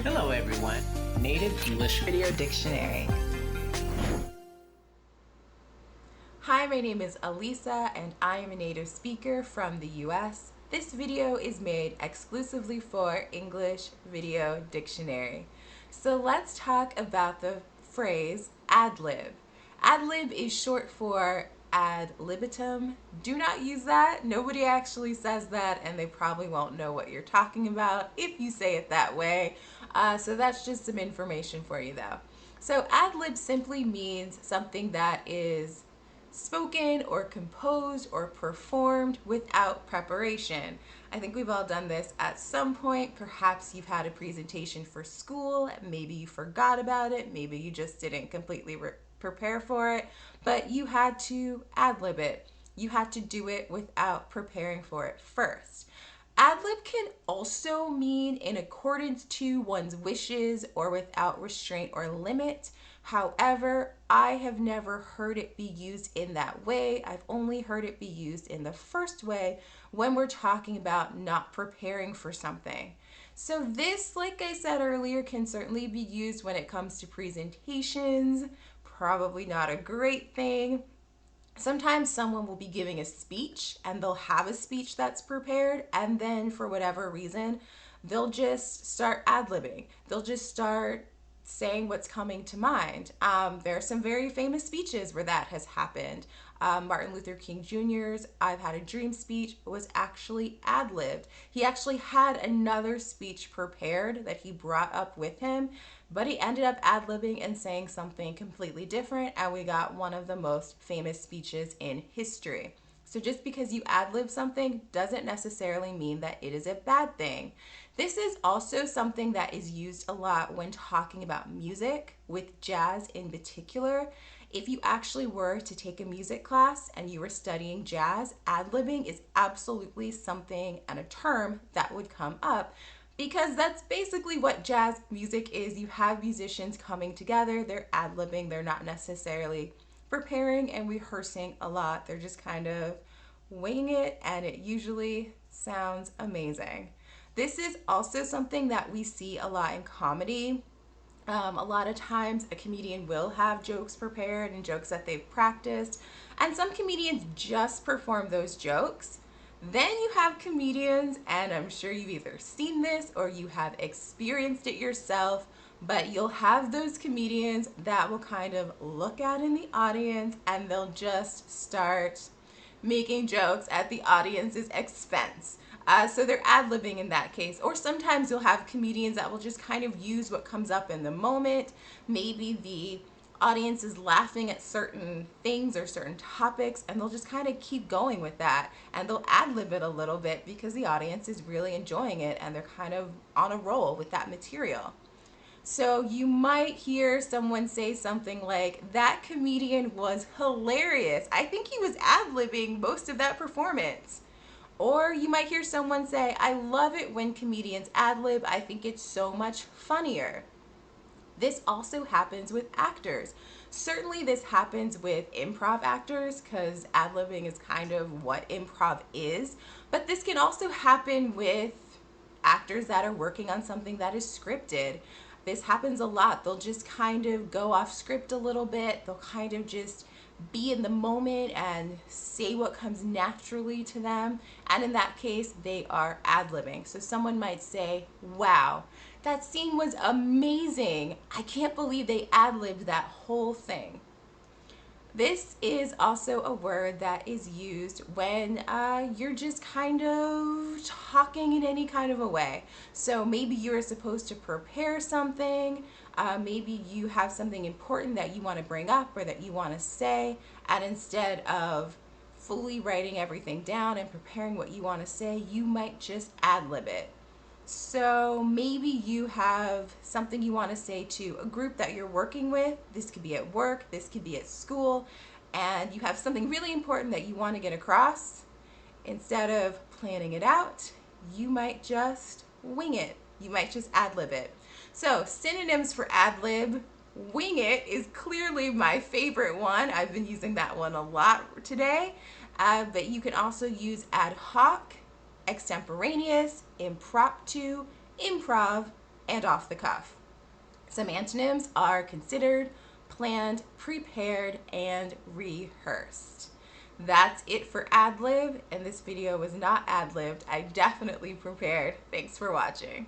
Hello everyone. Native English Video Dictionary. Hi, my name is Elisa and I am a native speaker from the US. This video is made exclusively for English Video Dictionary. So let's talk about the phrase ad lib. Ad lib is short for ad libitum. Do not use that. Nobody actually says that, and they probably won't know what you're talking about if you say it that way. So that's just some information for you, though. So ad lib simply means something that is spoken or composed or performed without preparation. I think we've all done this at some point. Perhaps you've had a presentation for school, maybe you forgot about it, maybe you just didn't completely prepare for it, but you had to ad lib it. You had to do it without preparing for it first. Ad lib can also mean in accordance to one's wishes or without restraint or limit. However, I have never heard it be used in that way. I've only heard it be used in the first way when we're talking about not preparing for something. So this, like I said earlier, can certainly be used when it comes to presentations. Probably not a great thing. Sometimes someone will be giving a speech and they'll have a speech that's prepared, and then for whatever reason, they'll just start ad libbing. They'll just start saying what's coming to mind. There are some very famous speeches where that has happened. Martin Luther King Jr.'s I've Had a Dream speech was actually ad libbed. He actually had another speech prepared that he brought up with him, but he ended up ad libbing and saying something completely different, and we got one of the most famous speeches in history. So just because you ad lib something doesn't necessarily mean that it is a bad thing. This is also something that is used a lot when talking about music, with jazz in particular. If you actually were to take a music class and you were studying jazz, ad libbing is absolutely something and a term that would come up, because that's basically what jazz music is. You have musicians coming together, they're ad libbing, they're not necessarily preparing and rehearsing a lot. They're just kind of winging it, and it usually sounds amazing. This is also something that we see a lot in comedy. A lot of times, a comedian will have jokes prepared and jokes that they've practiced, and some comedians just perform those jokes. Then you have comedians, and I'm sure you've either seen this or you have experienced it yourself, but you'll have those comedians that will kind of look out in the audience and they'll just start making jokes at the audience's expense. So they're ad libbing in that case. Or sometimes you'll have comedians that will just kind of use what comes up in the moment. Maybe the audience is laughing at certain things or certain topics, and they'll just kind of keep going with that, and they'll ad lib it a little bit because the audience is really enjoying it and they're kind of on a roll with that material. So you might hear someone say something like, "That comedian was hilarious. I think he was ad libbing most of that performance." Or you might hear someone say, "I love it when comedians ad lib. I think it's so much funnier." This also happens with actors. Certainly, this happens with improv actors because ad libbing is kind of what improv is. But this can also happen with actors that are working on something that is scripted. This happens a lot. They'll just kind of go off script a little bit. They'll kind of just be in the moment and say what comes naturally to them. And in that case, they are ad libbing. So someone might say, "Wow, that scene was amazing. I can't believe they ad libbed that whole thing." This is also a word that is used when you're just kind of talking in any kind of a way. So maybe you're supposed to prepare something, maybe you have something important that you want to bring up or that you want to say, and instead of fully writing everything down and preparing what you want to say, you might just ad lib it. So maybe you have something you want to say to a group that you're working with. This could be at work, this could be at school, and you have something really important that you want to get across. Instead of planning it out, you might just wing it. You might just ad lib it. So, synonyms for ad lib: wing it is clearly my favorite one. I've been using that one a lot today. But you can also use ad hoc, extemporaneous, impromptu, improv, and off the cuff. Some antonyms are considered, planned, prepared, and rehearsed. That's it for ad-lib, and this video was not ad-libbed. I definitely prepared. Thanks for watching.